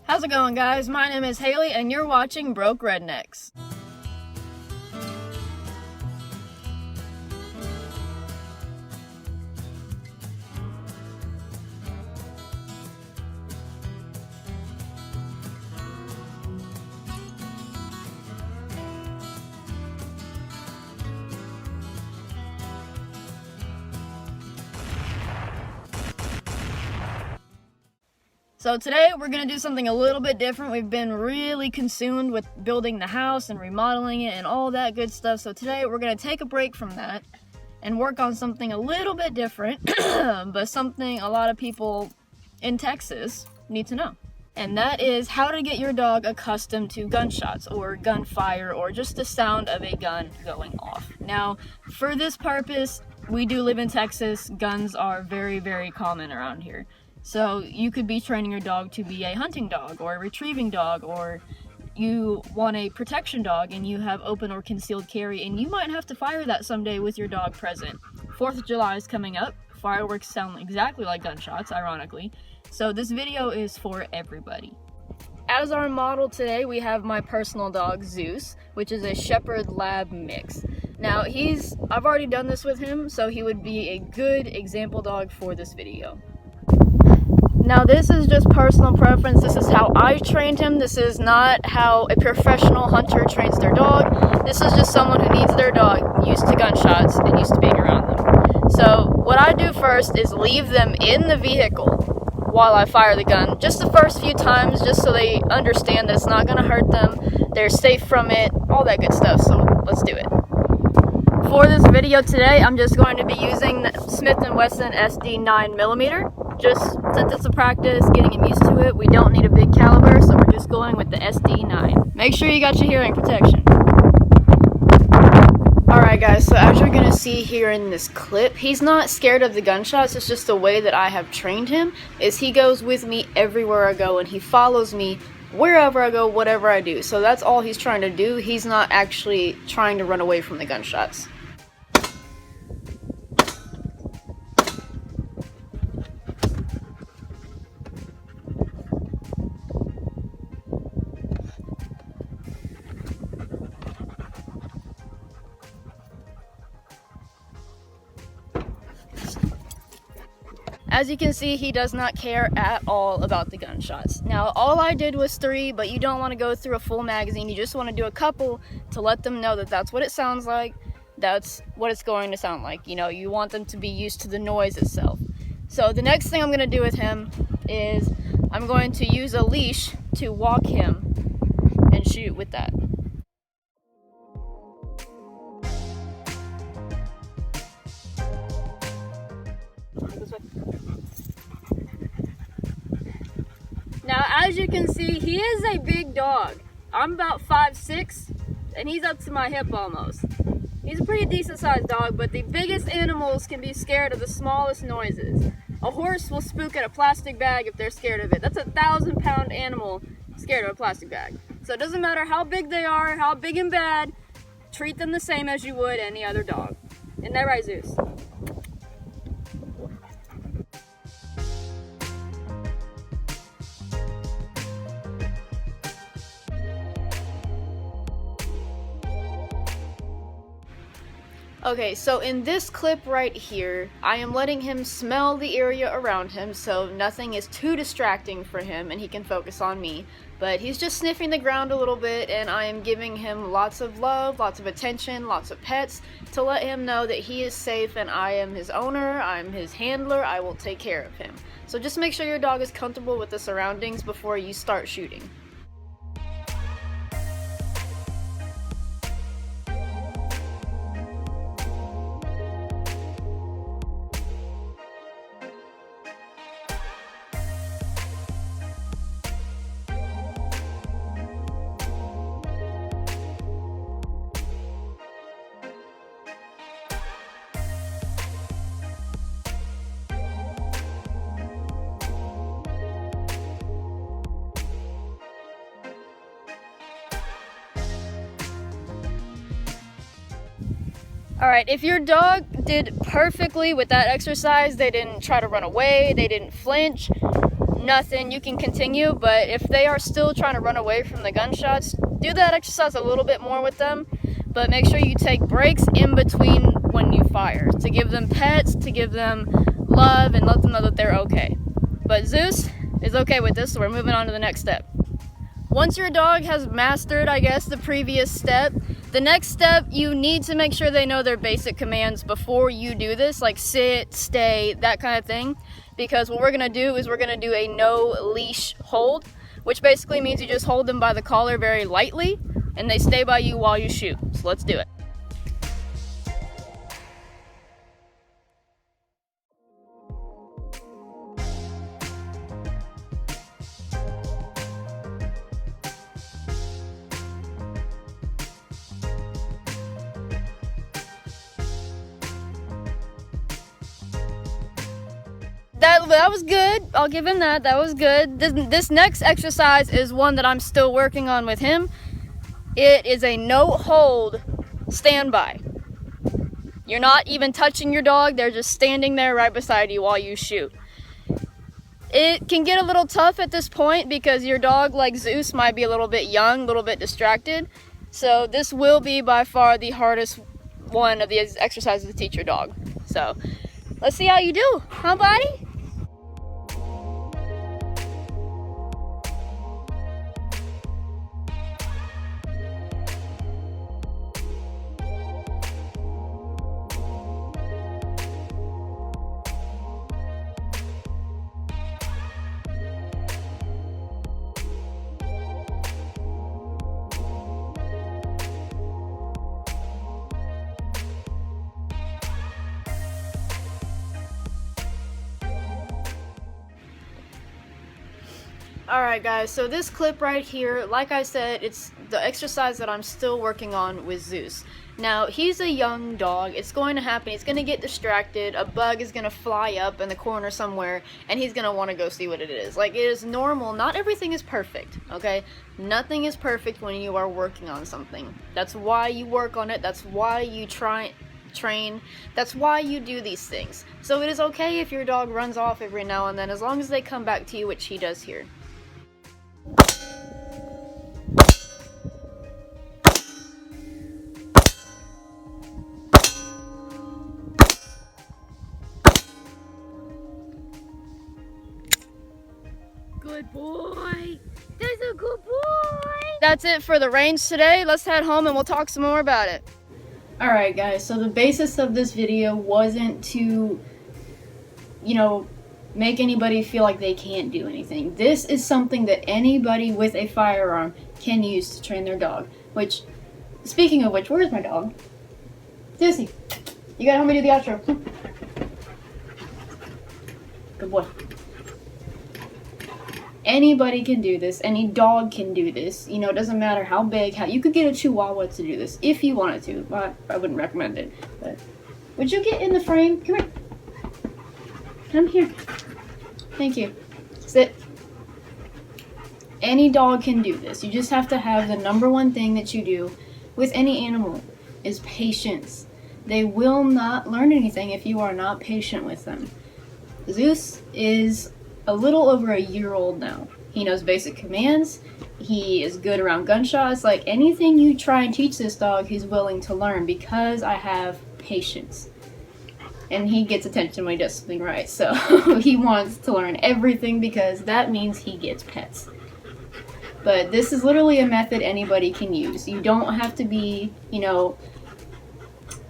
How's it going, guys? My name is Haley and you're watching Broke Rednecks. So today we're going to do something a little bit different. We've been really consumed with building the house and remodeling it and all that good stuff. So today we're going to take a break from that and work on something a little bit different, but something a lot of people in Texas need to know. And that is how to get your dog accustomed to gunshots or gunfire or just the sound of a gun going off. Now, for this purpose, we do live in Texas. Guns are very, very common around here. So you could be training your dog to be a hunting dog or a retrieving dog, or you want a protection dog and you have open or concealed carry, and you might have to fire that someday with your dog present. 4th of July is coming up. Fireworks sound exactly like gunshots, ironically. So this video is for everybody. As our model today, we have my personal dog, Zeus, which is a Shepherd Lab mix. Now, I've already done this with him, so he would be a good example dog for this video. Now, this is just personal preference. This is how I trained him. This is not how a professional hunter trains their dog. This is just someone who needs their dog used to gunshots and used to being around them. So what I do first is leave them in the vehicle while I fire the gun, just the first few times, just so they understand that it's not going to hurt them, they're safe from it, all that good stuff. So let's do it. For this video today, I'm just going to be using the Smith & Wesson SD 9mm. Just since it's a practice, getting him used to it, we don't need a big caliber, so we're just going with the SD9. Make sure you got your hearing protection. Alright guys, so as you're going to see here in this clip, he's not scared of the gunshots. It's just the way that I have trained him, is he goes with me everywhere I go and he follows me wherever I go, whatever I do. So that's all he's trying to do. He's not actually trying to run away from the gunshots. As you can see, he does not care at all about the gunshots. Now, all I did was 3, but you don't want to go through a full magazine. You just want to do a couple to let them know that that's what it sounds like. That's what it's going to sound like. You know, you want them to be used to the noise itself. So the next thing I'm going to do with him is I'm going to use a leash to walk him and shoot with that. Now, as you can see, he is a big dog. I'm about 5'6", and he's up to my hip almost. He's a pretty decent sized dog, but the biggest animals can be scared of the smallest noises. A horse will spook at a plastic bag if they're scared of it. That's a 1,000-pound animal scared of a plastic bag. So it doesn't matter how big they are, how big and bad, treat them the same as you would any other dog. Isn't that right, Zeus? Okay, so in this clip right here, I am letting him smell the area around him so nothing is too distracting for him and he can focus on me. But he's just sniffing the ground a little bit, and I am giving him lots of love, lots of attention, lots of pets to let him know that he is safe and I am his owner, I'm his handler, I will take care of him. So just make sure your dog is comfortable with the surroundings before you start shooting. Alright, if your dog did perfectly with that exercise, they didn't try to run away, they didn't flinch, nothing, you can continue. But if they are still trying to run away from the gunshots, do that exercise a little bit more with them. But make sure you take breaks in between when you fire to give them pets, to give them love, and let them know that they're okay. But Zeus is okay with this, so we're moving on to the next step. Once your dog has mastered, I guess, the previous step, the next step, you need to make sure they know their basic commands before you do this, like sit, stay, that kind of thing. Because what we're gonna do is we're gonna do a no leash hold, which basically means you just hold them by the collar very lightly and they stay by you while you shoot. So let's do it. That was good. I'll give him that. That was good. This next exercise is one that I'm still working on with him. It is a no hold standby. You're not even touching your dog. They're just standing there right beside you while you shoot. It can get a little tough at this point because your dog, like Zeus, might be a little bit young, a little bit distracted. So this will be by far the hardest one of these exercises to teach your dog. So let's see how you do, huh, buddy? Alright guys, so this clip right here, like I said, it's the exercise that I'm still working on with Zeus. Now, he's a young dog. It's going to happen. He's going to get distracted. A bug is going to fly up in the corner somewhere, and he's going to want to go see what it is. Like, it is normal. Not everything is perfect, okay? Nothing is perfect when you are working on something. That's why you work on it. That's why you train. That's why you do these things. So it is okay if your dog runs off every now and then, as long as they come back to you, which he does here. Good boy. That's a good boy. That's it for the range today. Let's head home and we'll talk some more about it. Alright guys, so the basis of this video wasn't to, make anybody feel like they can't do anything. This is something that anybody with a firearm can use to train their dog. Which, speaking of which, where's my dog? Sissy, you gotta help me do the outro. Good boy. Anybody can do this. Any dog can do this. It doesn't matter how big. You could get a Chihuahua to do this if you wanted to. But I wouldn't recommend it. But would you get in the frame? Come here. Come here. Thank you. Sit. Any dog can do this. You just have to have the number one thing that you do with any animal is patience. They will not learn anything if you are not patient with them. Zeus is a little over a year old now. He knows basic commands. He is good around gunshots. Like anything you try and teach this dog, he's willing to learn because I have patience. And he gets attention when he does something right. So he wants to learn everything because that means he gets pets. But this is literally a method anybody can use. You don't have to be,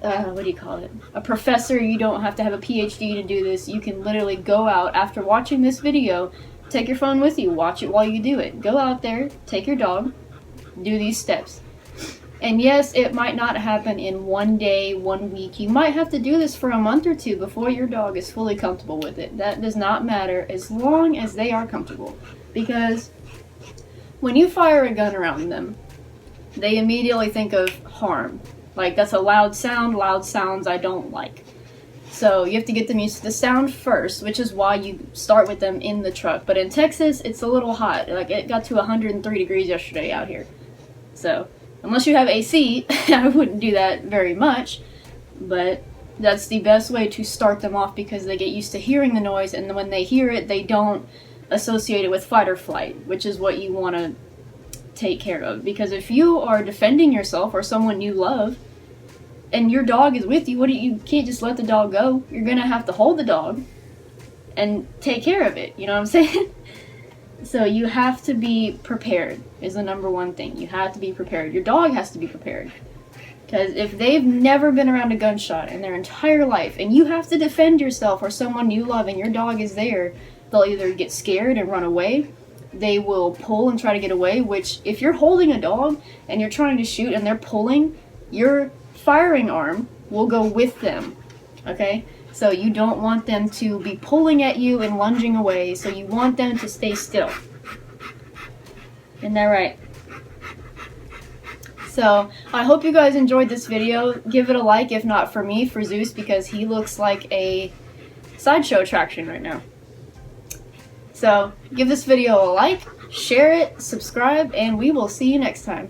a professor. You don't have to have a PhD to do this. You can literally go out after watching this video, take your phone with you, watch it while you do it. Go out there, take your dog, do these steps. And yes, it might not happen in one day, 1 week. You might have to do this for a month or two before your dog is fully comfortable with it. That does not matter as long as they are comfortable. Because when you fire a gun around them, they immediately think of harm. Like, that's a loud sound. Loud sounds I don't like. So you have to get them used to the sound first, which is why you start with them in the truck. But in Texas, it's a little hot. Like, it got to 103 degrees yesterday out here. So unless you have AC, I wouldn't do that very much. But that's the best way to start them off because they get used to hearing the noise, and when they hear it, they don't associated with fight or flight, which is what you want to take care of. Because if you are defending yourself or someone you love, and your dog is with you, you can't just let the dog go. You're gonna have to hold the dog and take care of it. You know what I'm saying? So you have to be prepared is the number one thing. You have to be prepared. Your dog has to be prepared. Because if they've never been around a gunshot in their entire life, and you have to defend yourself or someone you love and your dog is there, they'll either get scared and run away, they will pull and try to get away, which if you're holding a dog and you're trying to shoot and they're pulling, your firing arm will go with them, okay? So you don't want them to be pulling at you and lunging away, so you want them to stay still. Isn't that right? So, I hope you guys enjoyed this video. Give it a like, if not for me, for Zeus, because he looks like a sideshow attraction right now. So, give this video a like, share it, subscribe, and we will see you next time.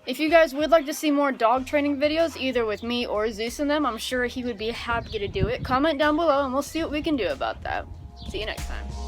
If you guys would like to see more dog training videos, either with me or Zeus in them, I'm sure he would be happy to do it. Comment down below and we'll see what we can do about that. See you next time.